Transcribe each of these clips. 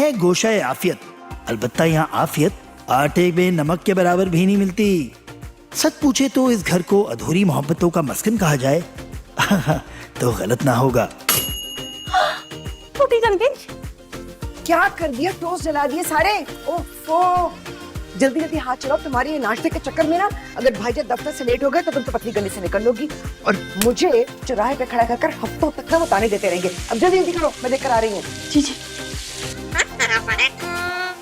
है गोशाए आफियत। अलबत्ता यहाँ आफियत आटे में नमक के बराबर भी नहीं मिलती। सच पूछे तो इस घर को अधूरी मोहब्बतों का मस्कन कहा जाए तो गलत ना होगा। टूटी जल गई। क्या कर दिया, टोस्ट जला दिए सारे। ओफो, जल्दी जल्दी हाथ चलाओ। तुम्हारे ये नाश्ते के चक्कर में ना अगर भाईजान दफ्तर से लेट हो गए तो तुम तो पतली गली से निकल लोगी और मुझे चौराहे पे खड़ा कर हफ्तों तक ना वो ताने देते रहेंगे। अब जल्दी जल्दी करो, मैं देकर आ रही हूँ। जी जी।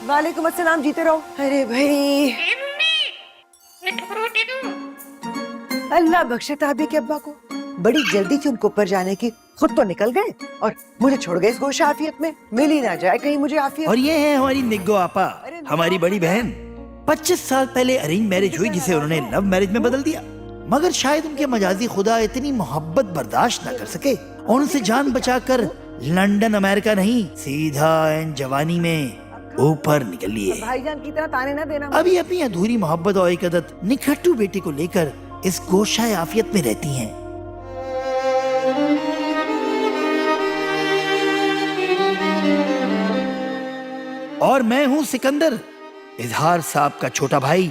वालेकुम अस्सलाम, जीते रहो। अरे भाई, अल्लाह बख्शे ताबी के अब्बा को, बड़ी जल्दी थी उनको ऊपर जाने की, खुद तो निकल गए और मुझे छोड़ गए इस गोशा आफियत में। मिल ही ना जाए कहीं मुझे आफियत। और ये है हमारी निग्गो आपा, हमारी बड़ी बहन। 25 साल पहले अरेंज मैरिज हुई जिसे उन्होंने लव मैरिज में बदल दिया, मगर शायद उनके मजाजी खुदा इतनी मोहब्बत बर्दाश्त न कर सके और उनसे जान बचाकर लंदन अमेरिका नहीं, सीधा एन जवानी में ऊपर निकल लिए। भाईजान की तरह ताने ना देना। अभी अपनी अधूरी मोहब्बत और एक अदद निखट्टू बेटी को लेकर इस गोशाए आफियत में रहती हैं। और मैं हूं सिकंदर, इजहार साहब का छोटा भाई।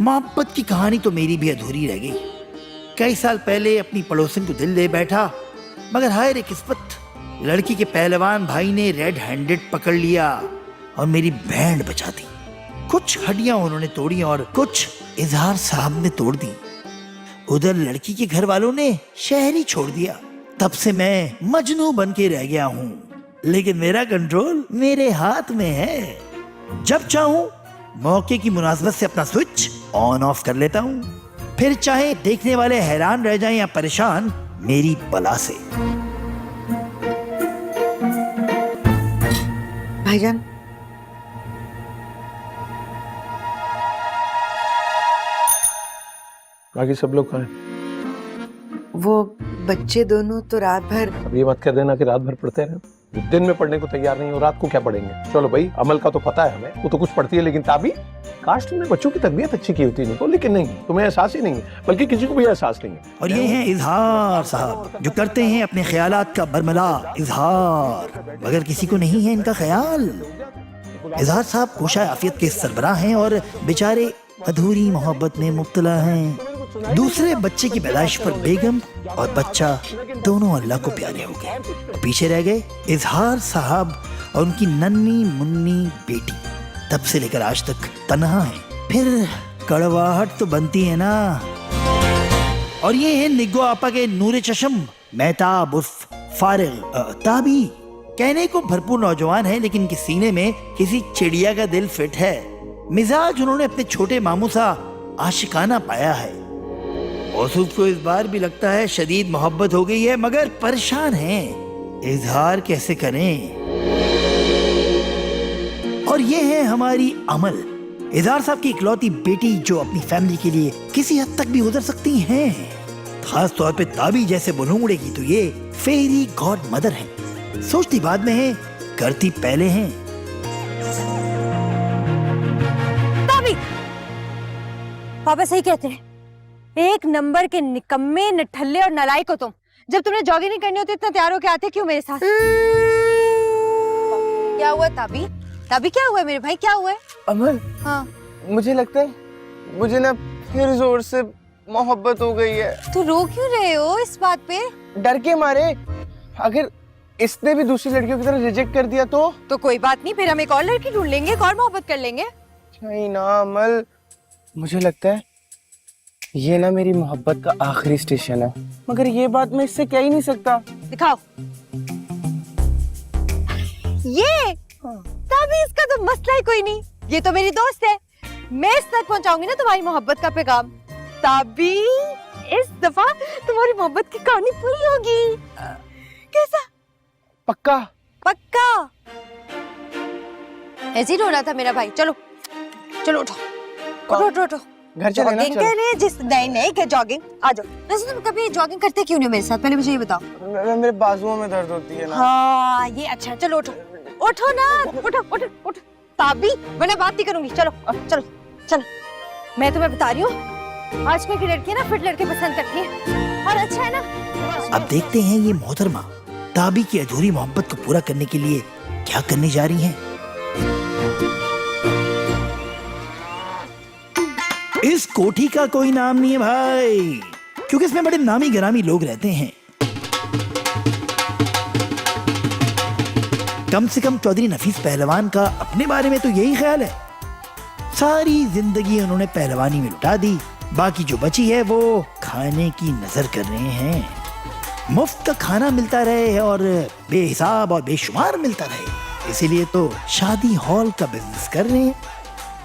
मोहब्बत की कहानी तो मेरी भी अधूरी रह गई। कई साल पहले अपनी पड़ोसन को दिल दे बैठा, मगर हाय रे किस्मत, लड़की के पहलवान भाई ने रेड हैंडेड पकड़ लिया और मेरी बैंड बचा दी। कुछ हड्डियां उन्होंने तोड़ी और कुछ इजहार साहब ने तोड़ दी। उधर लड़की के घर वालों ने शहर ही छोड़ दिया। तब से मैं मजनू बन के रह गया हूँ, लेकिन मेरा कंट्रोल मेरे हाथ में है। जब चाहूँ मौके की मुनासबत से अपना स्विच ऑन ऑफ कर लेता हूँ, फिर चाहे देखने वाले हैरान रह जाएं या परेशान मेरी बला से। भाईजान, बाकी सब लोग कहाँ हैं? वो बच्चे दोनों तो रात भर। अब ये मत कह देना कि रात भर पढ़ते रहे। दिन में पढ़ने को तैयार नहीं हो, रात को क्या पढ़ेंगे? चलो भाई, अमल का तो पता है हमें, वो तो कुछ पढ़ती है, लेकिन ताबी काश तुमने बच्चों की तरबियत अच्छी की होती नहीं, लेकिन नहीं, तुम्हें एहसास ही नहीं है, बल्कि किसी को भी एहसास नहीं है। और ये हैं इजहार साहब, जो करते हैं अपने ख्यालात का बरमला इजहार, मगर किसी को नहीं है इनका ख्याल। इजहार साहब गोशा आफियत के सरबराह हैं और बेचारे अधूरी मोहब्बत में मुब्तला हैं। दूसरे बच्चे की पैदाइश पर बेगम और बच्चा दोनों अल्लाह को प्यारे हो गए। पीछे रह गए इजहार साहब और उनकी नन्ही मुन्नी बेटी। तब से लेकर आज तक तन्हा है। फिर कड़वाहट तो बनती है ना। और ये है निग्गो आपा के नूरे चश्म मेहताब उर्फ फारिग ताबी। कहने को भरपूर नौजवान है, लेकिन इनके सीने में किसी चिड़िया का दिल फिट है। मिजाज उन्होंने अपने छोटे मामू सा आशिकाना पाया है। मौसूफ को इस बार भी लगता है शदीद मोहब्बत हो गई है, मगर परेशान हैं, इजहार कैसे करें। और ये है हमारी अमल, इजहार साहब की इकलौती बेटी, जो अपनी फैमिली के लिए किसी हद तक भी उधर सकती हैं। खास तौर पे ताबी जैसे बुलूंगड़े की तो ये फेरी गॉड मदर है। सोचती बाद में है, करती पहले हैं। ताबी, पापा सही कहते हैं, एक नंबर के निकम्मे, नठल्ले और नालायक हो तुम। जब तुमने जॉगिंग नहीं करनी होती इतना तैयार होके आते क्यों मेरे साथ? क्या हुआ ताबी? ताबी क्या हुआ मेरे भाई, क्या हुआ है? अमल, हाँ, मुझे लगता है मुझे ना फिर जोर से मोहब्बत हो गई है। तू रो क्यों रहे हो इस बात पे? डर के मारे, अगर इसने भी दूसरी लड़कियों की तरह रिजेक्ट कर दिया तो कोई बात नहीं, फिर हम एक और लड़की ढूंढ लेंगे, एक और मोहब्बत कर लेंगे। नहीं ना अमल, मुझे लगता है ये ना मेरी मोहब्बत का आखिरी स्टेशन है, मगर ये बात मैं इससे कह ही नहीं सकता। दिखाओ ये। ताबी, इसका तो मसला ही कोई नहीं, ये तो मेरी दोस्त है। मैं इस तक पहुंचाऊंगी ना तुम्हारी मोहब्बत का पैगाम। ताबी, इस दफा तुम्हारी मोहब्बत की कहानी पूरी होगी। कैसा? पक्का? पक्का। ऐसे ही रोना था मेरा भाई। चलो चलो, उठो उठो उठो उठो। घर चले ना, जॉगिंग के लिए जिस नहीं क्या जॉगिंग, आ जाओ। वैसे तुम कभी जॉगिंग करते क्यों नहीं हो मेरे साथ, पहले मुझे ये बताओ। मेरे बाजुओं में दर्द होती है ना। हाँ ये अच्छा, चलो उठो उठो ना, उठो उठो उठो। ताबी, मैं बात नहीं करूंगी, चलो चलो चलो। मैं तुम्हें बता रही हूँ, आजकल की लड़कियां ना फिट लड़के पसंद करती हैं। और अच्छा है ना अब देखते हैं ये मोहतरमा ताबी की अधूरी मोहब्बत को पूरा करने के लिए क्या करने जा रही हैं। इस कोठी का कोई नाम नहीं है भाई, क्योंकि इसमें बड़े नामी गिरामी लोग रहते हैं। कम से कम चौधरी नफीस पहलवान का अपने बारे में तो यही ख्याल है। सारी जिंदगी उन्होंने पहलवानी में लुटा दी, बाकी जो बची है वो खाने की नजर कर रहे हैं। मुफ्त का खाना मिलता रहे और बेहिसाब और बेशुमार मिलता रहे, इसीलिए तो शादी हॉल का बिजनेस कर रहे हैं।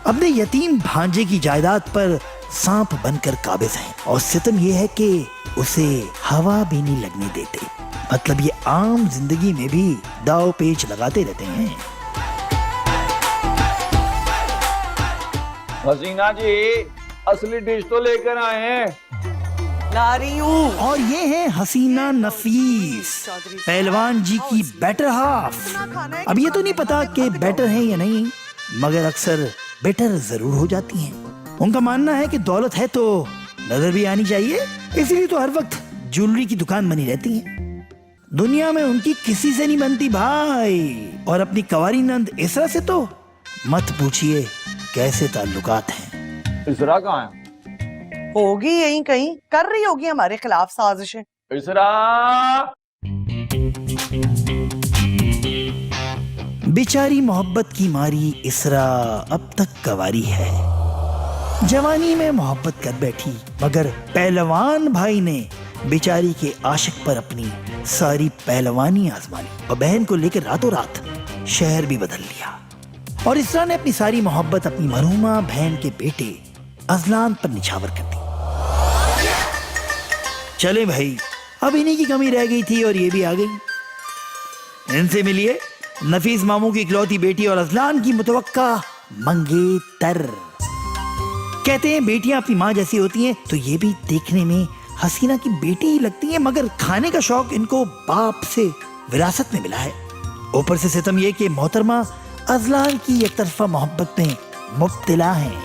अपने यतीम भांजे की जायदाद पर सांप बनकर काबिज हैं और सितम यह है कि उसे हवा भी नहीं लगने देते। मतलब ये आम जिंदगी में भी दाव पेच लगाते रहते हैं। हसीना जी असली डिश तो लेकर आए हैं। ला रही हूँ। और ये है हसीना नफीस, पहलवान जी की बेटर हाफ। अब ये तो नहीं पता कि बेटर है या नहीं, मगर अक्सर बेटर जरूर हो जाती हैं। उनका मानना है कि दौलत है तो नजर भी आनी चाहिए, इसलिए तो हर वक्त ज्वेलरी की दुकान बनी रहती है। दुनिया में उनकी किसी से नहीं बनती भाई, और अपनी कवारी नंद इसरा से तो मत पूछिए कैसे ताल्लुकात हैं। इसरा कहाँ है? होगी यहीं कहीं, कर रही होगी हमारे खिलाफ साजिशें। इसरा बेचारी मोहब्बत की मारी इसरा अब तक कवारी है। जवानी में मोहब्बत कर बैठी, मगर पहलवान भाई ने बेचारी के आशिक पर अपनी सारी पहलवानी आजमानी और बहन को लेकर रातों रात शहर भी बदल लिया। और इसरा ने अपनी सारी मोहब्बत अपनी मरहुमा बहन के बेटे अजलान पर निछावर कर दी। चले भाई, अब इन्हीं की कमी रह गई थी और ये भी आ गई। इनसे मिलिए नफीस मामू की इकलौती बेटी और अजलान की मुतवक्का मंगेतर। कहते हैं बेटियां अपनी माँ जैसी होती हैं, तो ये भी देखने में हसीना की बेटी ही लगती हैं, मगर खाने का शौक इनको बाप से विरासत में मिला है। ऊपर से सितम ये कि मोहतरमा अजलान की एक तरफा मोहब्बत में मुब्तला हैं।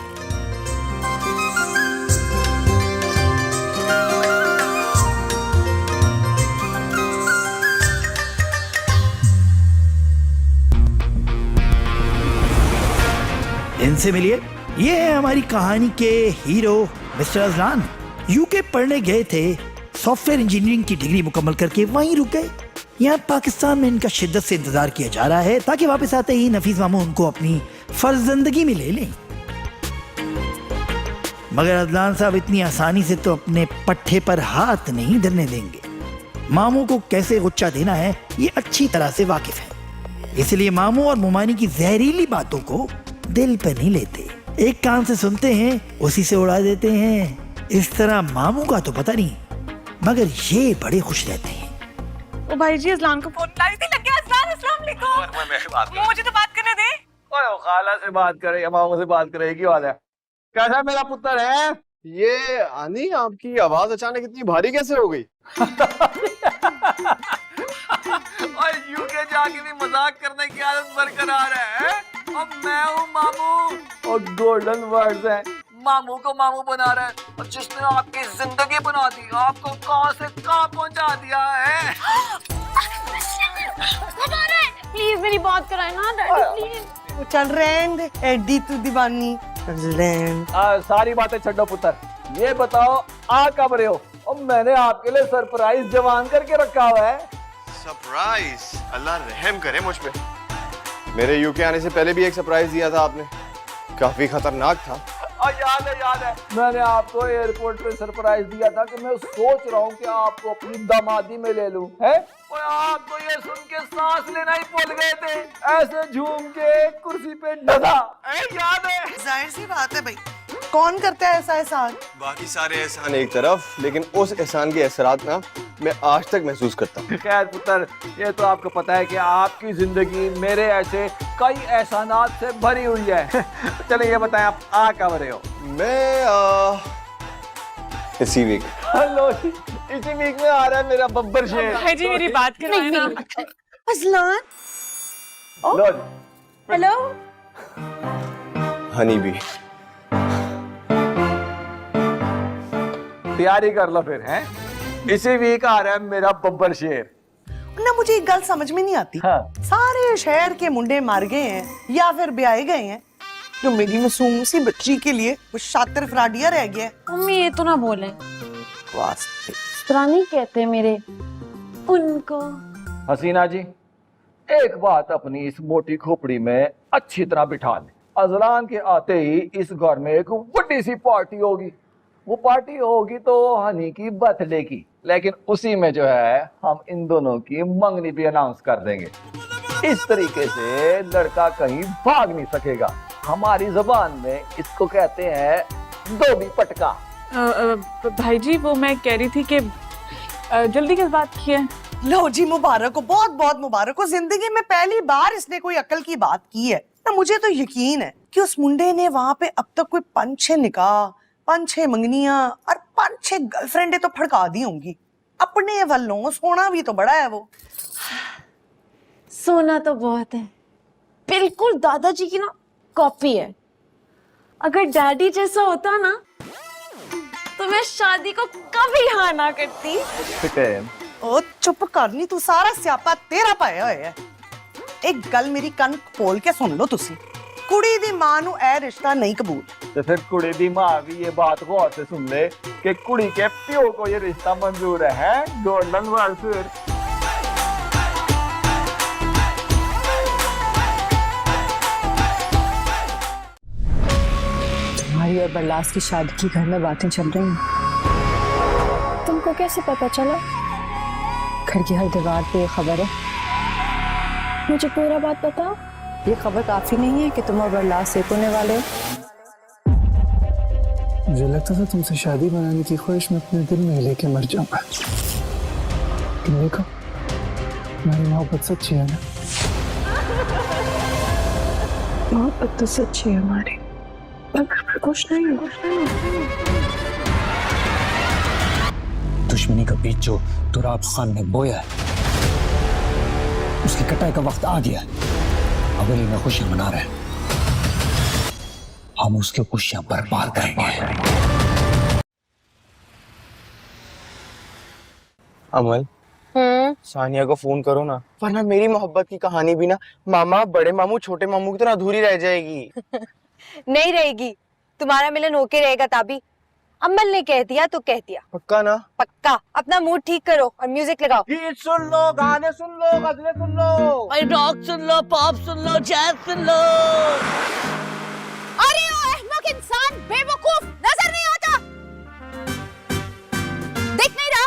इनसे मिलिए, ये है हमारी कहानी के हीरो मिस्टर अजलान। यूके पढ़ने गए थे, सॉफ्टवेयर इंजीनियरिंग की डिग्री मुकम्मल करके वहीं रुक गए। यहाँ पाकिस्तान में इनका शिद्दत से इंतजार किया जा रहा है ताकि वापस आते ही नफीस मामू उनको अपनी फर्जंदगी में ले लें। मगर अजलान साहब इतनी आसानी से तो अपने पट्टे पर हाथ नहीं धरने देंगे। मामू को कैसे गुच्चा देना है ये अच्छी तरह से वाकिफ है, इसलिए मामू और मुमानी की जहरीली बातों को दिल पे नहीं लेते। एक कान से सुनते हैं, उसी से उड़ा देते हैं। इस तरह मामू का तो पता नहीं, मगर ये बड़े खुश रहते हैं। ओ भाई जी, अजलान को फोन लाई थी, लग गया। अजलान, अस्सलाम वालेकुम। मुझे तो बात करने दे। ओए खाला से बात करे या मामू से बात करे, की बात है? कैसा मेरा पुत्र है? ये आनी, आपकी आवाज अचानक इतनी भारी कैसे हो गई? और यूके जाके भी मजाक करने की आदत बरकरार है। अब मैं हूँ मामू, और गोल्डन वर्ड्स हैं। मामू को मामू बना रहे हैं, और जिसने आपकी जिंदगी बना दी, आपको कहाँ से कहाँ पहुँचा दिया है। प्लीज मेरी बात कराए ना डैडी, प्लीज। चल रैंड एडी तू दीवानी रैंड। सारी बातें छड्डो पुत्र, ये बताओ आ कब रहे हो? और मैंने आपके लिए सरप्राइज जवान करके रखा हुआ है। सरप्राइज? अल्लाह रहम करे मुझ पे। मेरे यूके आने से पहले भी एक सरप्राइज दिया था आपने, काफी खतरनाक था। याद है, मैंने आपको एयरपोर्ट पे सरप्राइज दिया था कि मैं सोच रहा हूँ कि आपको अपनी दामादी में ले लूं, है? और आप तो ये सुन के सांस लेना ही भूल गए थे, ऐसे झूम के कुर्सी पे डगा। याद है? जाहिर सी बात है भाई, कौन करता है ऐसा एहसान? बाकी सारे एहसान एक तरफ, लेकिन उस एहसान के असरात ना मैं आज तक महसूस करता हूँ। खैर पुत्र, ये तो आपको पता है कि आपकी जिंदगी मेरे ऐसे कई एहसानात से भरी हुई है। चलिए ये बताएं, आप आ कब रहे हो? मैं इसी वीक। हेलो, इसी वीक में आ रहा है मेरा बब्बर शेर। भाई जी मेरी बात कराए ना। अजलान, लो, हेलो। हनी भी। तैयारी कर लो फिर, हैं? इसी वीक आ रहा है मेरा बब्बर शेर। ना मुझे एक गल समझ में नहीं आती। हाँ। सारे शहर के मुंडे मार गए हैं या फिर ब्याहे गए हैं, जो मेरी मासूम सी बच्ची के लिए वो शातिर फराडिया रह गया है। मम्मी ये तो ना बोले, वास्ते नहीं कहते मेरे उनको। हसीना जी, एक बात अपनी इस मोटी खोपड़ी में अच्छी तरह बिठा ले। अजलान के आते ही इस घर में एक बड़ी सी पार्टी होगी। वो पार्टी होगी तो हनी की बर्थडे की, लेकिन उसी में जो है हम इन दोनों की मंगनी भी अनाउंस कर देंगे। इस तरीके से लड़का कहीं भाग नहीं सकेगा। हमारी जुबान में इसको कहते हैं धोबी पटका। भाई जी वो मैं कह रही थी कि जल्दी किस बात की है? लो जी, मुबारक हो, बहुत बहुत मुबारक हो। जिंदगी में पहली बार इसने कोई अकल की बात की है ना। मुझे तो यकीन है कि उस मुंडे ने वहां पे अब तक कोई 5-6 निकाह, 5-6 मंगनियां और 5-6 गर्लफ्रेंडे तो फड़का दी होंगी। अपने वालों सोना भी तो बड़ा है वो। सोना तो बहुत है, बिल्कुल दादाजी की ना कॉपी है। अगर डैडी जैसा होता ना तो मैं शादी को कभी हाँ ना करती। ओ चुप करनी, तू सारा स्यापा तेरा पाया होया है। एक गल मेरी कन खोल के सुन लो तुसी, कुड़ी दी मां नू ए रिश्ता नहीं कबूल। तो फिर कुड़ी दी मां भी ये बात गौर से सुन ले कि कुड़ी के प्यो को ये रिश्ता मंजूर है। गोल्डन वर्ड फिर तुम्हारी और बरलास की शादी की घर में बातें चल रही हैं। तुमको कैसे पता चला? घर की हर दीवार पे ये खबर है। मुझे पूरा बात बताओ। ये खबर काफी नहीं है कि तुम और बरलास एक होने वाले हो। मुझे लगता था तुमसे शादी बनाने की ख्वाहिश में अपने दिल में लेके मर जाऊंगा। तुम देखो, मेरी मोहब्बत सच्ची है ना। मोहब्बत तो सच्ची है हमारी, मगर कुछ नहीं। दुश्मनी का बीज जो तुराब खान ने बोया है, उसकी कटाई का वक्त आ गया है। अगली में खुशियां मना रहे हैं, हम उसकी खुशियां बर्बाद करेंगे। अमल, सानिया को फोन करो ना, वरना मेरी मोहब्बत की कहानी भी ना मामा, बड़े मामू, छोटे मामू की तरह अधूरी रह जाएगी। नहीं रहेगी, तुम्हारा मिलन होके रहेगा। ताबी अम्मल ने कह दिया तो कह दिया। पक्का ना? पक्का। अपना मूड ठीक करो और म्यूजिक लगाओ। गीत सुन लो, गाने सुन लो, गजलें सुन लो, रॉक सुन लो, पॉप सुन लो, जैज सुन लो। अरे ओ अहमक इंसान, बेवकूफ, नजर नहीं आता? देख नहीं रहा?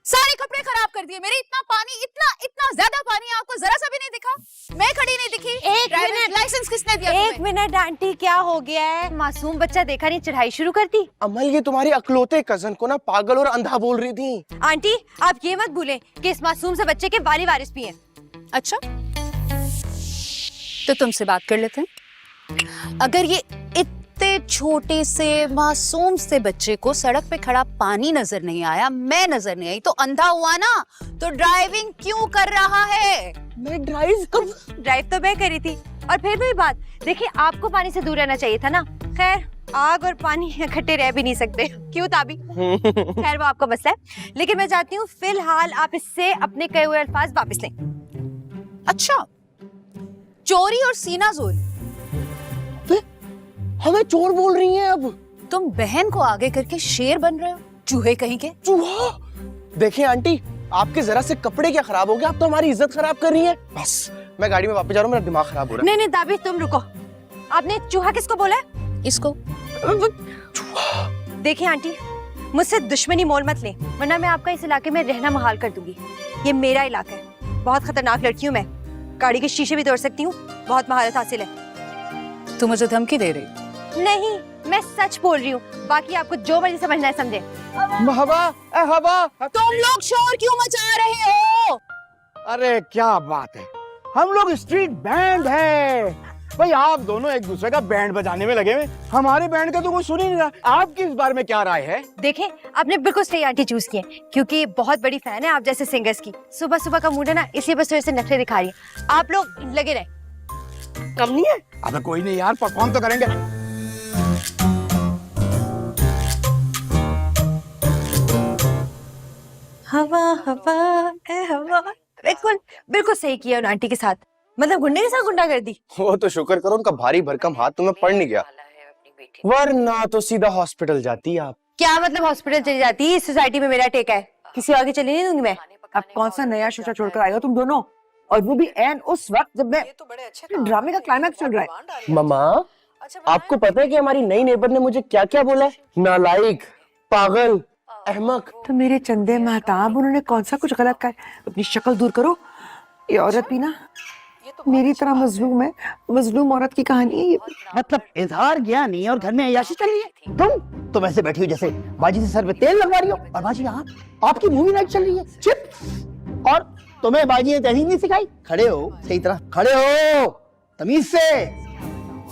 सारे कपड़े खराब कर दिए मेरे। इतना पानी, इतना ज्यादा पानी, आपको जरा सा भी नहीं दिखा? मैं खड़ी नहीं दिखी? एक मिनट, लाइसेंस किसने दिया? एक मिनट आंटी, क्या हो गया है? मासूम बच्चा देखा नहीं, चढ़ाई शुरू कर दी। अमल, ये तुम्हारी अकलौते कजन को ना पागल और अंधा बोल रही थी। आंटी आप ये मत भूलें कि इस मासूम से बच्चे के वाली वारिस भी हैं। अच्छा, तो तुमसे बात कर लेते हैं। अगर ये इतने छोटे से मासूम से बच्चे को सड़क पे खड़ा पानी नजर नहीं आया, मैं नजर नहीं आई, तो अंधा हुआ ना? तो ड्राइविंग क्यों कर रहा है? मैं ड्राइव तो मैं करी थी। और फिर भी बात देखिए, आपको पानी से दूर रहना चाहिए था ना। खैर, आग और पानी इकट्ठे रह भी नहीं सकते, क्यों ताबी? खैर वो आपका मसला है, लेकिन मैं चाहती हूँ फिलहाल आप इससे अपने कहे हुए अल्फाज वापस लें। अच्छा, चोरी और सीना जोरी, हमें चोर बोल रही हैं अब? तुम बहन को आगे करके शेर बन रहे हो, चूहे कहीं के। चूहा? देखिए आंटी, आपके जरा से कपड़े क्या खराब हो गए? आप तो हमारी इज्जत खराब कर रही हैं। बस मैं गाड़ी में वापस जा रहा हूँ, मेरा दिमाग खराब हो रहा है। नहीं ताबी, तुम रुको। आपने चूहा किसको बोला है? इसको। चूहा? देखिए आंटी, मुझसे दुश्मनी मोल मत ले, वरना मैं आपका इस इलाके में रहना मुहाल कर दूंगी। ये मेरा इलाका है, बहुत खतरनाक लड़की हूँ मैं, गाड़ी के शीशे भी तोड़ सकती हूँ, बहुत महारत हासिल है। तू मुझे धमकी दे रही? नहीं, मैं सच बोल रही हूँ, बाकी आपको जो मर्जी समझना है समझे। हवा, तुम लोग शोर क्यों मचा रहे हो? अरे क्या बात है, हम लोग स्ट्रीट बैंड है भाई। आप दोनों एक दूसरे का बैंड बजाने में लगे हुए, हमारे बैंड का तो कोई सुन ही नहीं रहा। आपकी इस बारे में क्या राय है? देखें, आपने बिल्कुल सही आंटी चूज की है, क्योंकि बहुत बड़ी फैन है आप जैसे सिंगर्स की। सुबह सुबह का मूड है ना, इसलिए बस थोड़े से नखरे दिखा रही है। आप लोग लगे रहे। कम नहीं है? अबे कोई नहीं यार, परफॉर्म तो करेंगे। हवा हवा ए हवा। बिल्कुल बिल्कुल सही किया उन आंटी के साथ, मतलब गुंडे के साथ गुंडा कर दी। वो तो शुक्र करो उनका भारी भरकम हाथ तुम्हें पड़ नहीं गया, वरना तो सीधा हॉस्पिटल जाती आप। क्या मतलब हॉस्पिटल चली जाती? इस सोसाइटी में मेरा टेका है, किसी और के चली नहीं दूंगी मैं। अब कौन सा नया शोशा छोड़कर आए हो तुम दोनों, और वो भी एन उस वक्त जब मैं ड्रामे का क्लाइमैक्स चल रहा है। मामा आपको पता है कि हमारी नई नेबर ने मुझे क्या क्या बोला है? नालायक, पागल, अहमक। तो मेरे चंदे महताब, उन्होंने कौन सा कुछ गलत कहा? अपनी शक्ल दूर करो। ये औरत भी ना मेरी तरह मजलूम है, मजलूम औरत की कहानी है ये। मतलब इजहार ज्ञानी और घर में अय्याशी चल रही है। तुम ऐसे बैठी हो जैसे बाजी से सर पे तेल लगवा रही हो, और बाजी आपकी मूवी नाइट चल रही है। चिप। और तुम्हें बाजी ने तहरीर नहीं सिखाई? खड़े हो सही तरह, खड़े हो तमीज से।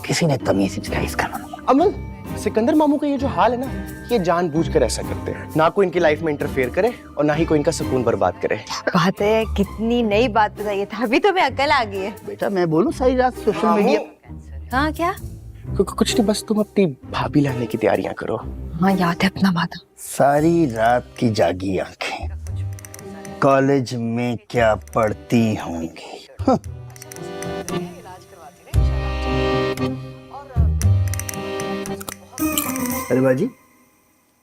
किसी ने तमीज नहीं सिखाई इसका मतलब। अमल, सिकंदर मामू का ये जो हाल है ना, ये जानबूझकर ऐसा करते हैं। ना कोई इनकी लाइफ में इंटरफेयर करे और ना ही कोई इनका सुकून बर्बाद करे। बात है, कितनी नई बात बताइए, अभी तो मैं अकल आ गई है। बेटा मैं बोलूं सारी रात सोशल मीडिया। हाँ क्या? कुछ नहीं, बस तुम अपनी भाभी लाने की तैयारियां करो। हाँ याद है अपना वादा। सारी रात की जागी आंखें कॉलेज में क्या पढ़ती होंगी। अरे बाजी,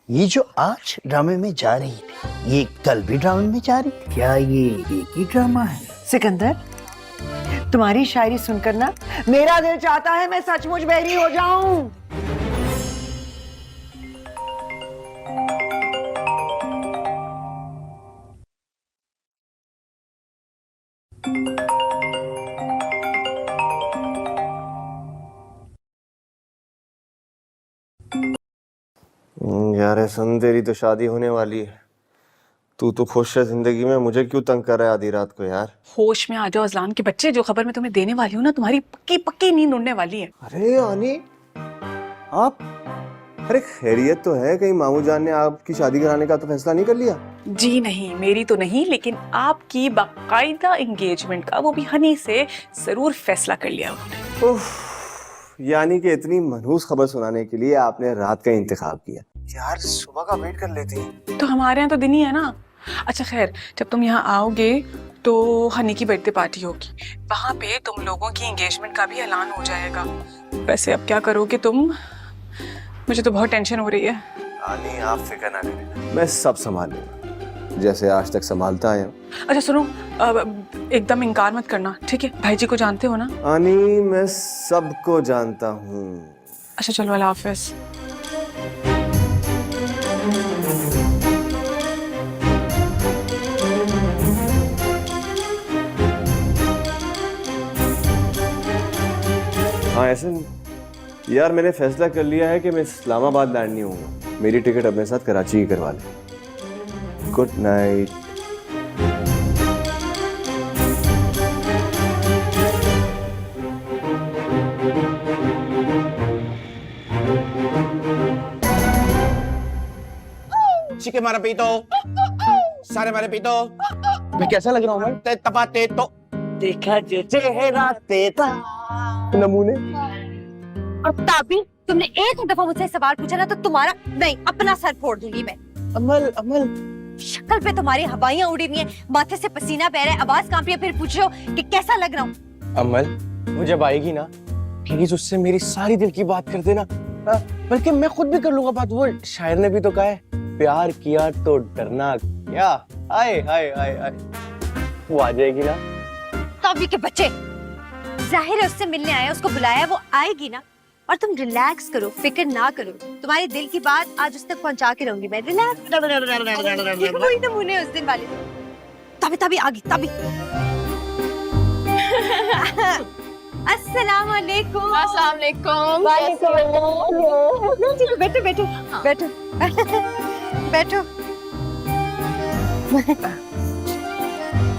ये जो आज ड्रामे में जा रही थी, ये कल भी ड्रामे में जा रही थी? क्या ये एक ही ड्रामा है? सिकंदर, तुम्हारी शायरी सुनकर ना मेरा दिल चाहता है मैं सचमुच बहरी हो जाऊं। यार सुन, तेरी तो शादी होने वाली है, तू तो खुश है जिंदगी में, मुझे क्यों तंग कर रहा है आधी रात को यार? होश में आ जाओ अजलान के बच्चे, जो खबर मैं तुम्हें देने वाली हूँ ना, तुम्हारी पक्की पक्की नींद उड़ने वाली है। अरे आनी, आप, अरे खैरियत तो है? कहीं मामू जान ने आपकी शादी कराने का तो फैसला नहीं कर लिया? जी नहीं, मेरी तो नहीं, लेकिन आपकी बाकायदा एंगेजमेंट का, वो भी हनी से, जरूर फैसला कर लिया उन्होंने। यानी कि इतनी मनहूस खबर सुनाने के लिए आपने रात का इंतखाब किया। यार सुबह का वेट कर लेती। तो हमारे यहाँ तो दिन ही है ना। अच्छा खैर, जब तुम यहाँ आओगे तो हनी की बर्थडे पार्टी होगी, वहाँ पे तुम लोगों की एंगेजमेंट का भी ऐलान हो जाएगा। वैसे अब क्या करोगे तुम? मुझे तो बहुत टेंशन हो रही है। आनी आप फिक्र ना करें, मैं सब संभाल लूंगा जैसे आज तक संभालता आया। अच्छा सुनो, एकदम इनकार मत करना, ठीक है? भाई जी को जानते हो ना? आनी मैं सबको जानता हूँ। अच्छा चलो, अल्लाह हाफिज। हाँ ऐसे यार, मैंने फैसला कर लिया है कि मैं इस्लामाबाद लैंड नहीं हूँ। मेरी टिकट अपने साथ कराची ही करवा ले। Good night. चिके मारा पीतो, सारे मारे पीतो। मैं कैसा लग रहा हूँ? ते तपाते तो देखा चेहरा तेरा नमूने। और ताबी, तुमने एक दफा मुझसे सवाल पूछा ना तो तुम्हारा नहीं, अपना सर फोड़ दूंगी मैं। अमल अमल, शक्ल पे तुम्हारी हवाइयां उड़ी हुई हैं, माथे से पसीना बह रहा है, आवाज कांप रही है, फिर पूछ रहे हो कि कैसा लग रहा हूँ। अमल वो जब आएगी ना, प्लीज उससे मेरी सारी दिल की बात कर देना। बल्कि मैं खुद भी कर लूंगा बात। वो शायर ने भी तो कहा है, प्यार किया तो डरना क्या। हाय हाय हाय हाय, वो आ जाएगी ना। ताबी के बच्चे, जाहिर है उससे मिलने आया, उसको बुलाया, वो आएगी ना। और तुम रिलैक्स करो, फिक्र ना करो, तुम्हारे दिल की बात आज उस तक पहुंचा के रहूंगी मैं। रिलैक्स। ये वही नमूने उस दिन वाले। ताबी ताबी आ गई, ताबी। अस्सलाम वालेकुम। अस्सलाम वालेकुम। बैठो बैठो बैठो बैठो।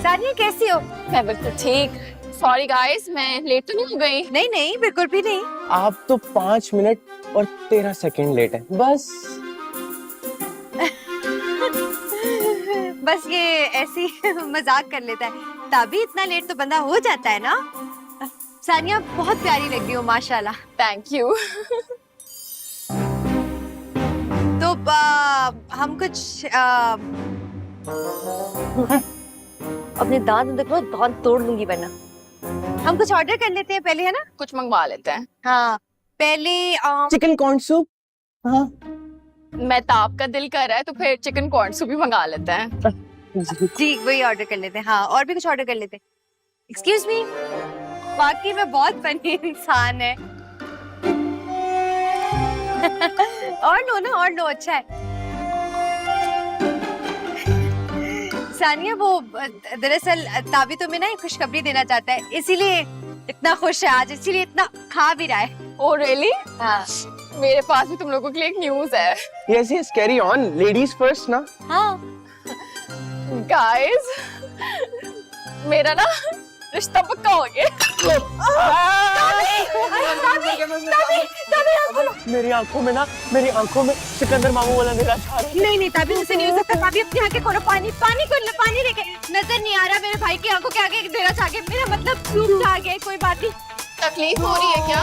सानिया कैसी हो? मैं बिल्कुल ठीक। सॉरी गाइस, मैं लेट तो नहीं हो गई? नहीं नहीं, बिल्कुल भी नहीं। आप तो 5 मिनट और 13 सेकंड लेट है बस। बस ये ऐसी मजाक कर लेता है। तभी इतना लेट तो बंदा हो जाता है ना। सानिया बहुत प्यारी लग रही हो माशाल्लाह। Thank you. तो हम कुछ अपने दांत देख लो, दांत तोड़ लूंगी वरना। हम कुछ ऑर्डर कर लेते हैं पहले, है ना? कुछ मंगवा लेते हैं। हाँ पहले चिकन कॉर्न सूप। हाँ मैं ताप का दिल कर रहा है तो फिर चिकन कॉर्न सूप भी मंगा लेते हैं। जी वही ऑर्डर कर लेते हैं। हाँ और भी कुछ ऑर्डर कर लेते हैं। एक्सक्यूज मी, वाकई में बहुत फनी इंसान है। और लो ना, और लो, अच्छा है। सानिया वो दरअसल ताबी तुम्हें ना एक खुशखबरी देना चाहता है, इसीलिए इतना खुश है आज, इसीलिए इतना खा भी रहा है। Oh really? हाँ मेरे पास भी तुम लोगों के लिए एक न्यूज़ है। Yes yes, carry on, ladies first ना। हाँ गाइस, मेरा ना रिश्ता पक्का हो गया। मेरी आंखों में सिकंदर मामू वाला अंधेरा छा रहा है। नहीं नहीं ताबी, उसे नहीं हो सकता। ताबी अपनी आंखें खोलो, पानी पानी खोलो, पानी लेके। नजर नहीं आ रहा मेरे भाई की आंखों के आगे अंधेरा छा गया। मेरा मतलब धूप छा गया। कोई बात नहीं। तकलीफ हो रही है क्या?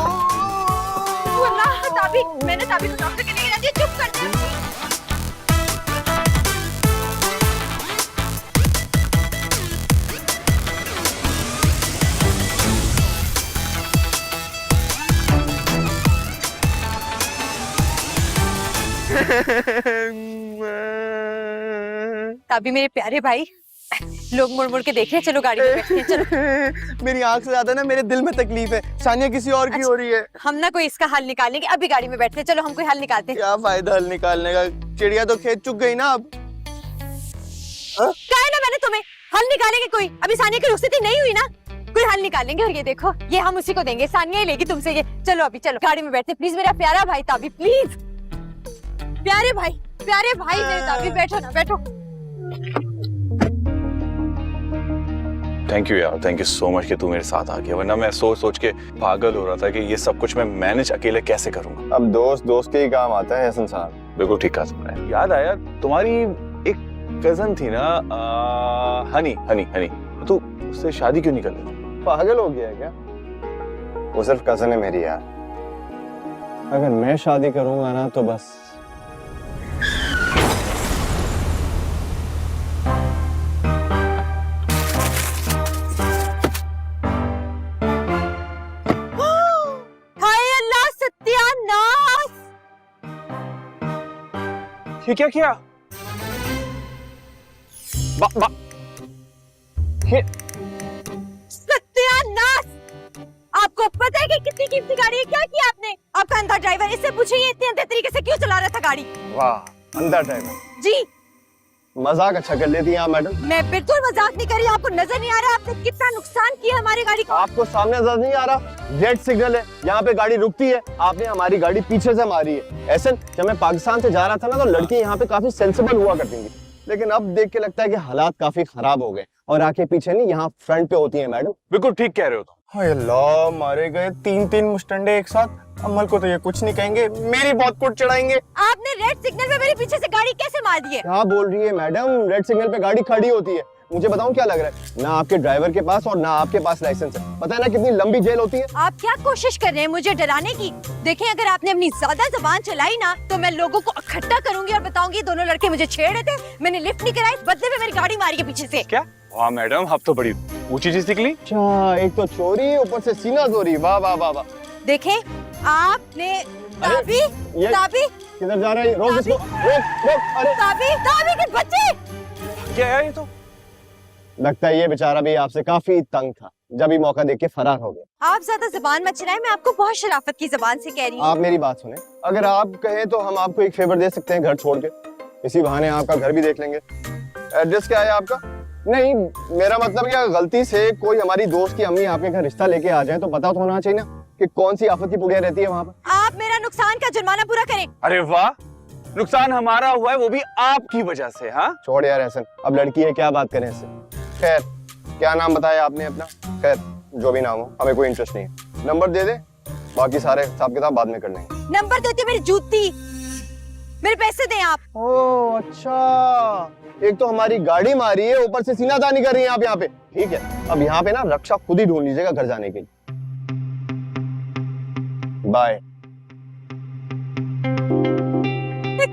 वल्लाह ताबी, मैंने ताबी को डॉक्टर के लिए दिया। चुप कर दे। ताबी मेरे प्यारे भाई, लोग मुड़ मुड़ के देख रहे हैं। चलो गाड़ी में बैठते हैं, चलो। मेरी आंख से ज्यादा ना मेरे दिल में तकलीफ है। सानिया किसी और की हो रही है। हम ना कोई इसका हल निकालेंगे। अभी गाड़ी में बैठते हैं, चलो हम कोई हल निकालते हैं। क्या फायदा हल निकालने का, चिड़िया तो खेत चुग गई ना अब। कहा है ना मैंने तुम्हें, हल निकालेंगे कोई। अभी सानिया की रुखसती नहीं हुई ना, कोई हल निकालेंगे। और ये देखो, ये हम उसी को देंगे, सानिया ही लेगी तुमसे ये। चलो अभी चलो गाड़ी में बैठते, प्लीज मेरा प्यारा भाई ताबी, प्लीज। प्यारे भाई मेरे ताबी, बैठो ना, बैठो। थैंक यू यार, थैंक यू सो मच कि तू मेरे साथ आ गया, वरना मैं सोच सोच के पागल हो रहा था कि ये सब कुछ मैं मैनेज अकेले कैसे करूंगा। अब दोस्त दोस्त के ही काम आता है हसन साहब। बिल्कुल ठीक कहा तुमने। याद आया तुम्हारी एक कजन थी ना, हनी हनी हनी, तो उससे शादी क्यों नहीं कर लेती? पागल हो गया है क्या? वो सिर्फ कजन है मेरी यार। अगर मैं शादी करूंगा ना तो बस ये क्या किया? सत्यानाश! आपको पता है कि कितनी कीमती गाड़ी है? क्या किया आपने? आपका अंधा ड्राइवर, इससे पूछिए इतने अंधे तरीके से क्यों चला रहा था गाड़ी? वाह, अंधा ड्राइवर। जी मजाक अच्छा कर लेती हैं आप मैडम। मैं बिल्कुल मजाक नहीं कर रही। आपको नजर नहीं आ रहा आपने कितना नुकसान किया हमारी गाड़ी को? आपको सामने नजर नहीं आ रहा? रेड सिग्नल है, यहाँ पे गाड़ी रुकती है, आपने हमारी गाड़ी पीछे से मारी है। ऐसे जब मैं पाकिस्तान से जा रहा था ना तो लड़की यहाँ पे काफी सेंसिबल हुआ करती थी, लेकिन अब देख के लगता है कि हालात काफी खराब हो गए और आंखें पीछे नहीं यहाँ फ्रंट पे होती है मैडम। बिल्कुल ठीक कह रहे हो तुम। हाय अल्लाह, मारे गए 3-3 मुस्टंडे एक साथ। अम्मल को तो ये कुछ नहीं कहेंगे, मेरी बहुत कुट चढ़ाएंगे। आपने रेड सिग्नल में मेरे पीछे से गाड़ी कैसे मार दी है? क्या बोल रही है मैडम? रेड सिग्नल पे गाड़ी खड़ी होती है। मुझे बताऊं क्या लग रहा है? ना आपके ड्राइवर के पास और ना आपके पास लाइसेंस है। पता है ना कितनी लंबी जेल होती है? आप क्या कोशिश कर रहे हैं मुझे डराने की? देखें, अगर आपने अपनी ज्यादा जुबान चलाई ना तो मैं लोगों को इकट्ठा करूंगी और बताऊंगी दोनों लड़के मुझे छेड़ रहे थे, मैंने लिफ्ट नहीं कराई, बदले में मेरी गाड़ी मारी है पीछे से। क्या? वाह मैडम, अब तो बड़ी ऊंची चीज निकली। अच्छा, एक तो चोरी ऊपर से सीना चोरी। वाह वाह वाह वाह। देखें आपने ताबी किधर जा रहा है? रोक इसको, रोक। अरे ताबी के बच्चे! क्या है ये? तो लगता है ये बेचारा भी आपसे काफी तंग था, जब ही मौका देख के फरार हो गया। आप ज्यादा जुबान मत चलाएं, मैं आपको बहुत शराफत की जुबान से कह रही हूँ। आप मेरी बात सुने, अगर आप कहें तो हम आपको एक फेवर दे सकते हैं, घर छोड़ के। इसी बहाने आपका घर भी देख लेंगे। एड्रेस क्या है आपका? नहीं, मेरा मतलब क्या, गलती से कोई हमारी दोस्त की अम्मी आपके घर रिश्ता लेके आ जाए तो पता तो होना चाहिए ना कि कौन सी आफत की पुड़िया रहती है वहाँ पर। आप मेरा नुकसान का जुर्माना पूरा करें। अरे वाह, नुकसान हमारा हुआ है वो भी आपकी वजह से। हाँ छोड़ यार एहसन, अब लड़की है, क्या बात करें इससे। खैर, क्या नाम बताया आपने अपना? खैर जो भी नाम हो, हमें कोई इंटरेस्ट नहीं है। नंबर दे दे, बाकी सारे हिसाब किताब बाद में कर लेंगे। नंबर देते मेरी जूती, मेरे पैसे दें आप। ओह अच्छा, एक तो हमारी गाड़ी मारी है, ऊपर से सीनादानी कर रही हैं आप यहाँ पे। ठीक है, अब यहाँ पे ना रक्षा खुद ही ढूंढ लीजिएगा घर जाने के लिए। बाय।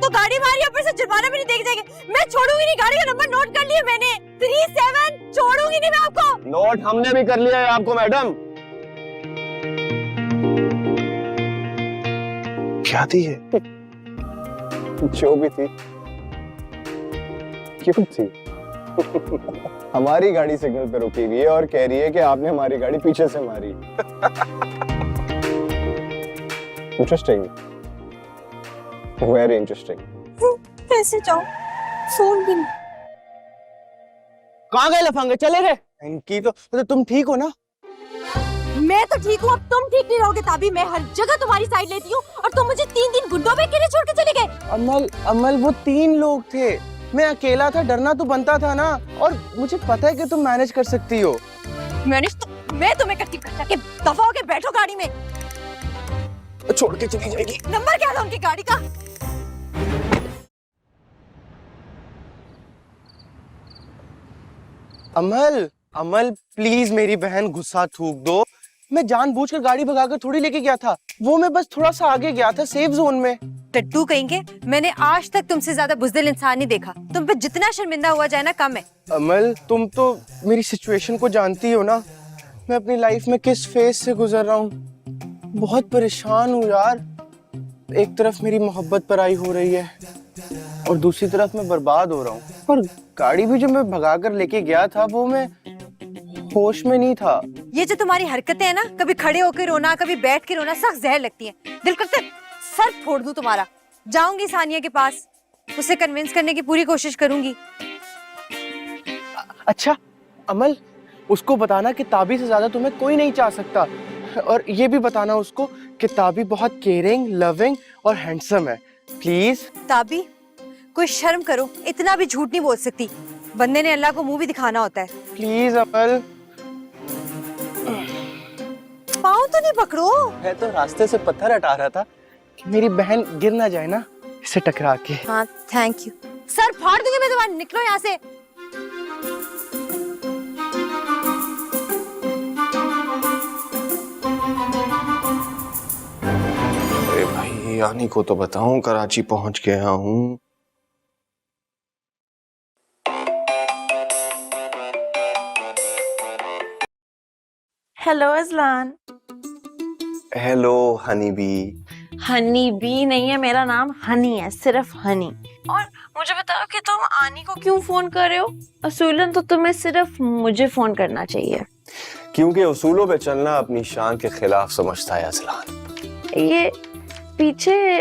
तो गाड़ी मारी, ऊपर से जुर्माना भी नहीं देके जाएंगे। मैं छोड़ूंगी नहीं, गाड़ी का नंबर नोट कर लिया मैंने, 37, छोड़ूंगी नहीं मैं आपको। नोट हमने भी कर लिया है आपको मैडम। क्या थी है? जो भी थी क्यों थी? हमारी गाड़ी सिग्नल पे रुकी हुई है और कह रही है कि आपने हमारी गाड़ी पीछे से मारी। Interesting, very interesting. कैसे जाऊं, फोन भी नहीं। कहाँ गए लफंगे, चले गए? इनकी तो तुम ठीक हो ना? मैं तो ठीक हूँ, अब तुम ठीक नहीं रहोगे ताबी। मैं हर जगह तुम्हारी साइड लेती हूँ और तुम मुझे 3 दिन गुंडों में अकेले छोड़ के चले गए। अमल वो 3 लोग थे, मैं अकेला था, डरना तो बनता था ना। और मुझे पता है कि तुम मैनेज कर सकती हो। मैनेज तो मैं तुम्हें करती हूँ, कि दफा होके बैठो गाड़ी में। छोड़ के चली जाएगी। नंबर क्या था उनकी गाड़ी का? अमल प्लीज मेरी बहन गुस्सा थूक दो। मैं जानबूझकर गाड़ी भगाकर थोड़ी लेके गया था, वो मैं बस थोड़ा सा आगे गया था सेफ जोन में। टट्टू कहेंगे, मैंने आज तक तुमसे ज्यादा बुज़दिल इंसान नहीं देखा। तुम पे जितना शर्मिंदा हुआ जाए ना कम है। अमल तुम तो मेरी सिचुएशन को जानती हो ना, मैं अपनी लाइफ में किस फेज से गुजर रहा हूँ। बहुत परेशान हूँ यार। एक तरफ मेरी मोहब्बत पराई हो रही है और दूसरी तरफ मैं बर्बाद हो रहा हूँ। और गाड़ी भी जो मैं भगाकर लेके गया था वो मैं होश में नहीं था। ये जो तुम्हारी हरकतें हैं ना, कभी खड़े होकर रोना, कभी बैठ के रोना, सख्त जहर लगती है। दिल करता है सर फोड़ दूं तुम्हारा। जाऊंगी सानिया के पास, उसे कन्विंस करने की पूरी कोशिश करूंगी। अच्छा अमल, उसको बताना कि ताबी से ज्यादा तुम्हें कोई नहीं चाह सकता। और ये भी बताना उसको कि ताबी बहुत केयरिंग, लविंग और हैंडसम है। प्लीज ताबी, कोई शर्म करो, इतना भी झूठ नहीं बोल सकती। बंदे ने अल्लाह को मुंह भी दिखाना होता है। प्लीज अमल। पाँव तो नहीं पकड़ो। मैं तो रास्ते से पत्थर हटा रहा था कि मेरी बहन गिर ना जाए ना इससे टकरा के। हाँ थैंक यू। सर फाड़ दूंगी मैं तुम्हारा, निकलो यहाँ से। अरे भाई यानी को तो बताऊं कराची पहुंच गया हूँ। Hello Azlan. Hello honey bee. Honey bee नहीं है मेरा नाम, हनी है, सिर्फ हनी। और मुझे बताओ कि तुम आनी को क्यों फोन कर रहे हो? असूलन तो तुम्हें सिर्फ मुझे फोन करना चाहिए। क्योंकि उसूलों पे चलना अपनी शान के खिलाफ समझता है अजलान। ये पीछे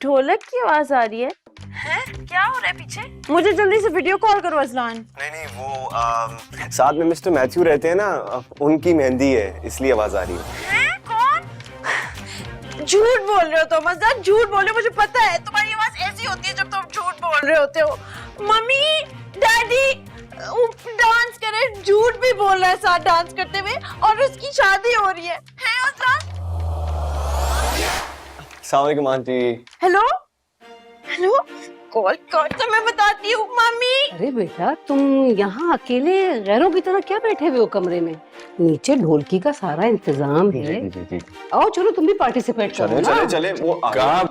ढोलक की आवाज आ रही है। हैं? क्या हो रहा है पीछे? मुझे जल्दी से वीडियो कॉल करो अजलान। नहीं वो साथ में मिस्टर मैथ्यू रहते हैं ना, उनकी मेहंदी है इसलिए आवाज आ रही है। कौन? झूठ बोल रहे हो तुम अजलान, झूठ बोल रहे हो। मुझे पता है तुम्हारी आवाज ऐसी होती है जब तुम झूठ बोल रहे होते हो। मम्मी डैडी डांस कर रहे, झूठ भी बोल रहा है साथ डांस करते हुए, और उसकी शादी हो रही है अजलान? अस्सलाम वालेकुम आंटी। हेलो हेलो, कॉल कर तो मैं बताती हूँ मम्मी। अरे बेटा तुम यहाँ अकेले गैरों की तरह क्या बैठे हुए हो कमरे में? नीचे ढोलकी का सारा इंतजाम है। आओ चलो तुम भी पार्टिसिपेट करो ना। चले वो कहाँ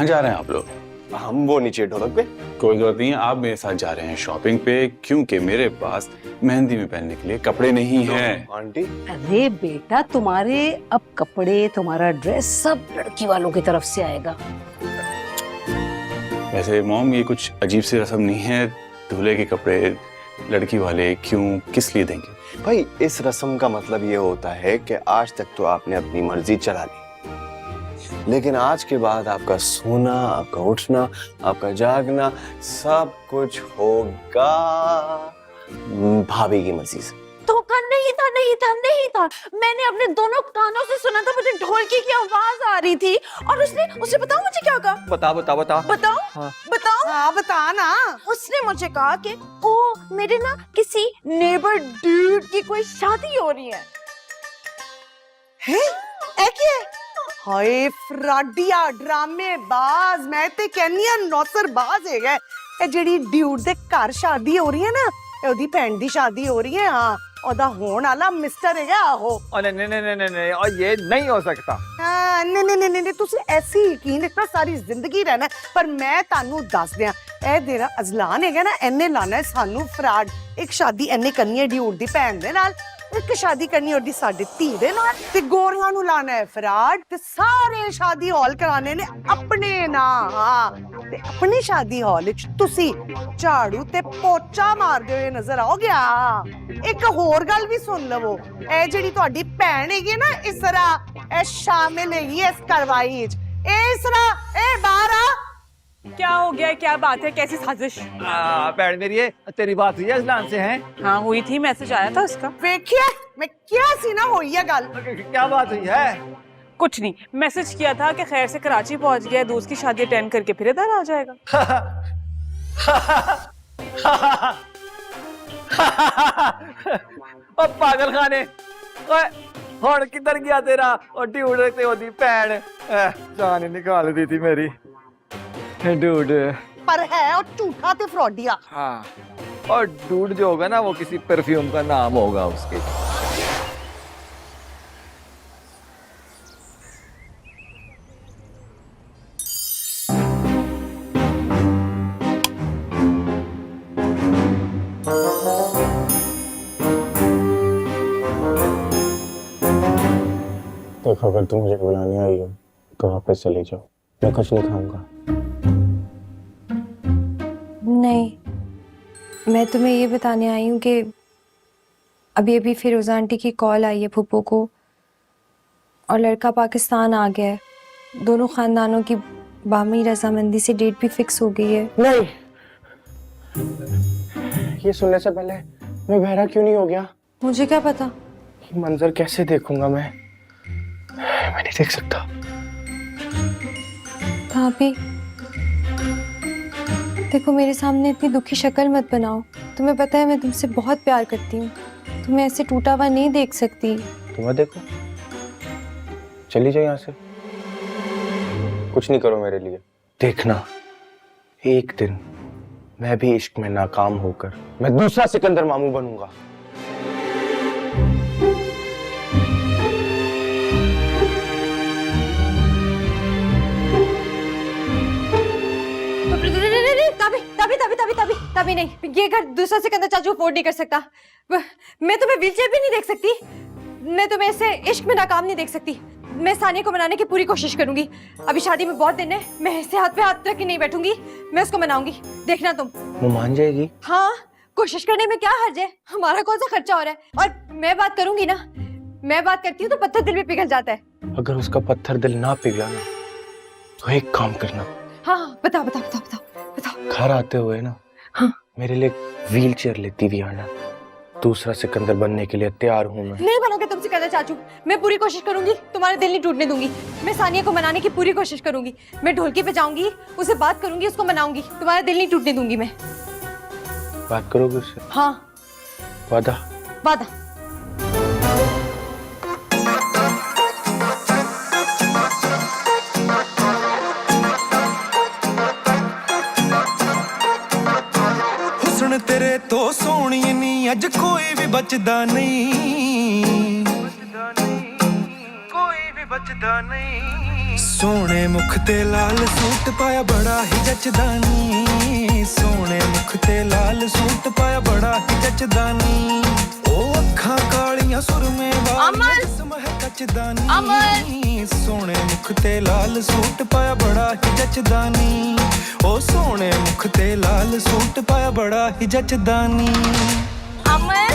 जा रहे हैं आप लोग? हम वो नीचे ढोलक पे। कोई जरूरत नहीं है, आप मेरे साथ जा रहे हैं शॉपिंग पे, क्योंकि मेरे पास मेहंदी में पहनने के लिए कपड़े नहीं हैं। आंटी अरे बेटा तुम्हारे अब कपड़े, तुम्हारा ड्रेस सब लड़की वालों की तरफ से आएगा। वैसे मॉम ये कुछ अजीब सी रस्म नहीं है, दूल्हे के कपड़े लड़की वाले क्यों किस लिए देंगे? भाई इस रस्म का मतलब ये होता है कि आज तक तो आपने अपनी मर्जी चला ली, लेकिन आज के बाद आपका सोना, आपका उठना, आपका जागना सब कुछ होगा भाभी की मर्जी से। धोखा नहीं था, नहीं था, नहीं था। मैंने अपने दोनों कानों से सुना था, मुझे ढोलकी की आवाज आ रही थी। और उसने बताओ मुझे क्या कहा? बताओ। बताओ हाँ। बताओ। हाँ बता ना। उसने मुझे कहा कि ओ मेरे ना किसी नेबर डूड की कोई शादी हो रही है। है क्या? हाय फ्राडिया ड्रामेबाज, मैं ते कहनी आ नौसरबाज है। ਇਹ ਜਿਹੜੀ ਡਿਊਡ ਦੇ ਘਰ ਸ਼ਾਦੀ ਹੋ ਰਹੀ ਹੈ ਨਾ, ਉਹਦੀ ਭੈਣ ਦੀ ਸ਼ਾਦੀ ਹੋ ਰਹੀ ਹੈ। ਹਾਂ ओदा होण वाला मिस्टर है आहो। नहीं नहीं नहीं नहीं नहीं, और ये नहीं हो सकता। नहीं नहीं नहीं नहीं तुसी ऐसी यकीन रखना सारी जिंदगी रहना, पर मैं तानू दस दियां ए तेरा अजलान है ना, इन्ने लाना है सानू फ्रॉड। एक शादी इन्ने करनी है ड्यूड दी भैन दे नाल, एक शादी करनी होदी साडे धी दे नाल, ते गोरियां नू लाना है फ्रॉड, ते सारे शादी हॉल कराने ने अपने ना। हां ते अपनी शादी हॉल विच तुसी झाड़ू ते पोचा मारदे हुए नजर आओगे। एक होर गल भी सुन लवो, ए जेड़ी तुहाडी भैन हैगी ना इसरा, ए शामिल हैगी इस कार्रवाई विच। ए इसरा, ए बाहर आ। क्या हो गया, क्या बात है, कैसी साजिश? भैन मेरी है, तेरी बात हुई है अजलान से? हैं? हाँ हुई थी, मैसेज आया था उसका। देखिए मैं क्या सी ना हुई है गल। क्या बात हुई है? कुछ नहीं, मैसेज किया था कि खैर से कराची पहुंच गया, दोस्त की शादी अटेंड करके फिर इधर आ जाएगा। ओ पागल खाने, हुण किधर गया तेरा और ड्यूड ते ओदी भैन? जान निकाल दी थी मेरी ड्यूड। पर है और झूठा ते फ्रॉडिया। हाँ, और ड्यूड जो होगा ना वो किसी परफ्यूम का नाम होगा उसके। देखो अगर तुम मुझे बुलाने आई हो तो वापस चले जाओ, मैं कुछ नहीं खाऊंगा। नहीं, मैं तुम्हें ये बताने आई हूँ कि अभी अभी फिरोजा आंटी की कॉल आई है फूफो को, और लड़का पाकिस्तान आ गया है। दोनों खानदानों की बामी रजामंदी से डेट भी फिक्स हो गई है। नहीं, ये सुनने से पहले मैं बहरा क्यों नहीं हो गया? मुझे क्या पता? ये मंजर कैसे देखूंगा मैं नहीं देख सकता। भाभी देखो, मेरे सामने इतनी दुखी शक्ल मत बनाओ। तुम्हें पता है मैं तुमसे बहुत प्यार करती हूँ, तुम्हें ऐसे टूटा हुआ नहीं देख सकती। तुम्हें देखो, चली जाओ यहाँ से, कुछ नहीं करो मेरे लिए। देखना एक दिन मैं भी इश्क में नाकाम होकर मैं दूसरा सिकंदर मामू बनूंगा। तभी नहीं, ये घर दूसरा सिकंदर चाचू अफोर्ड नहीं कर सकता। मैं तुम्हें व्हीलचेयर भी नहीं देख सकती, मैं तुम्हें ऐसे इश्क में नाकाम नहीं देख सकती। मैं सानिया को मनाने की पूरी कोशिश करूंगी। अभी शादी में बहुत दिन है, मैं ऐसे हाथ पे हाथ रख के नहीं बैठूंगी, मैं उसको मनाऊंगी, देखना तुम। वो मान जाएगी? हाँ, कोशिश करने में क्या हर्ज है, हमारा कौन सा खर्चा हो रहा है। और मैं बात करूंगी ना, मैं बात करती हूँ तो पत्थर दिल में पिघल जाता है। अगर उसका पत्थर दिल ना पिघला ना तो एक काम करना। हाँ बताओ बताओ बताओ बताओ बताओ। घर आते हुए ना, हाँ, मेरे लिए व्हील चेयर लेती हुई आना। दूसरा सिकंदर बनने के लिए तैयार हूँ मैं। नहीं बनोगे तुम सिकंदर चाचू, मैं पूरी कोशिश करूंगी, तुम्हारे दिल नहीं टूटने दूंगी। मैं सानिया को मनाने की पूरी कोशिश करूंगी, मैं ढोलकी पे जाऊंगी, उसे बात करूंगी, उसको मनाऊंगी, तुम्हारा दिल नहीं टूटने दूंगी मैं। बात करोगे उससे? हाँ। वादा? वादा। तेरे तो सोहनी नहीं अज कोई भी बचदा नहीं, कोई भी बचदा नहीं। सोने मुख ते लाल सूट पाया बड़ा ही जचदा नी, सोने मुख ते लाल सूट पाया बड़ा ही जचदा नी। ओ अखां कालियां सुरमे वाली समह कचदा नी, सोने मुख ते लाल सूट पाया बड़ा ही जचदा नी। ओ सोने मुख ते लाल सूट पाया बड़ा ही जचदा नी। अमन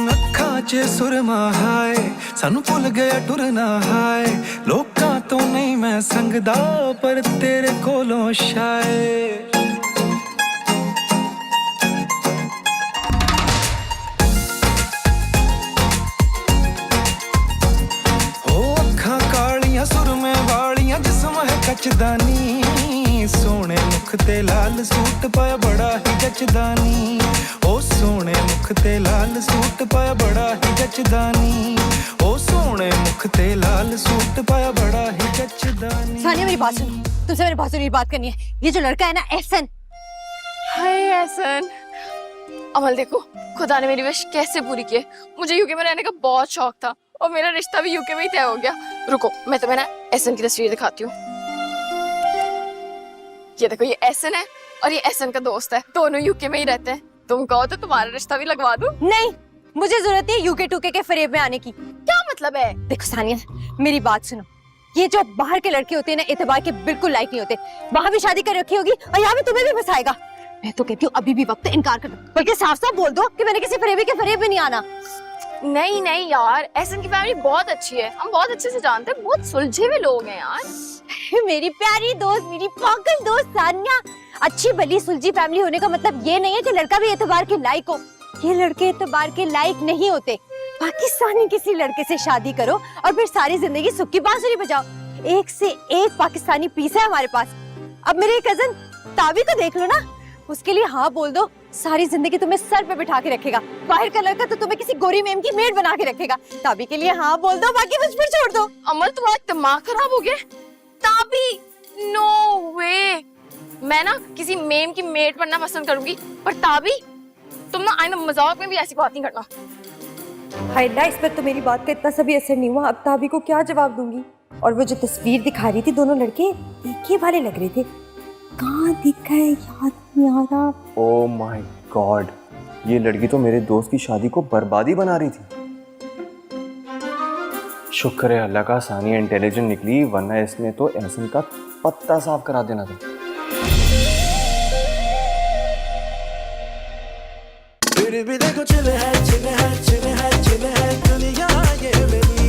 अखां च सुरमा हाय सानू भुल गया टुरना हाय। लोकां तो नहीं मैं संगदा पर तेरे कोलों शायद। जचदा नी, सोने मुख ते लाल सूट पाया बड़ा ही जचदा नी। ओ सोने मुख ते लाल सूट पाया बड़ा ही जचदानी ओ सोने मुख ते लाल सूट पाया बड़ा ही जचदानी। सानिया मेरी बात सुनो, तुमसे मेरी बहुत जरूरी बात करनी है। ये जो लड़का है ना एहसन, हाय एहसन। अमल देखो, खुदा ने मेरी विश कैसे पूरी की है। मुझे यूके में रहने का बहुत शौक था और मेरा रिश्ता भी यूके में ही तय हो गया। रुको मैं तुम्हें ना एहसन की तस्वीर दिखाती हूँ। ये देखो, ये एहसन है और ये एहसन का दोस्त है, दोनों यूके में ही रहते हैं। तुम कहो तो तुम्हारा रिश्ता भी लगवा दूं? नहीं, मुझे जरूरत है यूके टूके के फरेब में आने की। क्या मतलब है? देखो सानिया, मेरी बात सुनो, ये जो बाहर के लड़के होते हैं ना, एतबार के बिल्कुल लायक नहीं होते। वहाँ भी शादी कर रखी होगी और यहाँ भी तुम्हें भी फंसाएगा। मैं तो कहती हूँ अभी भी वक्त इनकार कर दो, बल्कि साफ साफ बोल दो कि मैंने किसी फरेबी के फरेब में नहीं आना। नहीं नहीं यार, एहसन की फैमिली बहुत अच्छी है, हम बहुत अच्छे से जानते हैं, बहुत सुलझे हुए लोग हैं यार। मेरी प्यारी दोस्त, मेरी पागल दोस्त सानिया, अच्छी भली सुलझी फैमिली होने का मतलब ये नहीं है कि लड़का भी एतबार के लायक हो। ये लड़के एतबार के लायक नहीं होते। पाकिस्तानी किसी लड़के से शादी करो और फिर सारी जिंदगी सुख की बांसुरी बजाओ। एक से एक पाकिस्तानी पीस है हमारे पास। अब मेरे कजन ताबी को देख लो ना, उसके लिए हाँ बोल दो, सारी जिंदगी तुम्हें सर पे बिठा के रखेगा। बाहर का लड़का तो तुम्हें किसी गोरी मेम की मेड बना के रखेगा। ताबी के लिए हाँ बोल दो, बाकी मुझ पर छोड़ दो। अमल तुम्हारा दिमाग खराब हो गया? ताबी, नो वे। मैं ना किसी मेम की मेड बनना पसंद करूंगी, पर ताबी तुम ना आइंदा मजाक में भी ऐसी बात नहीं करना। हाइला, इस पर तो मेरी बात का इतना सा भी असर नहीं हुआ। अब ताबी को क्या जवाब दूंगी? और वो जो तस्वीर दिखा रही थी, दोनों लड़के एक ही वाले लग रहे थे। कहाँ दिख गए, याद नहीं आ रहा। ओह माय गॉड, ये लड़की तो मेरे दोस्त की शादी को बर्बादी बना रही थी। शुक्र है अल्लाह का सानिया इंटेलिजेंट निकली, वरना इसने तो एहसन का पत्ता साफ करा देना था। फिर भी देखो चिल है दुनिया ये मेरी।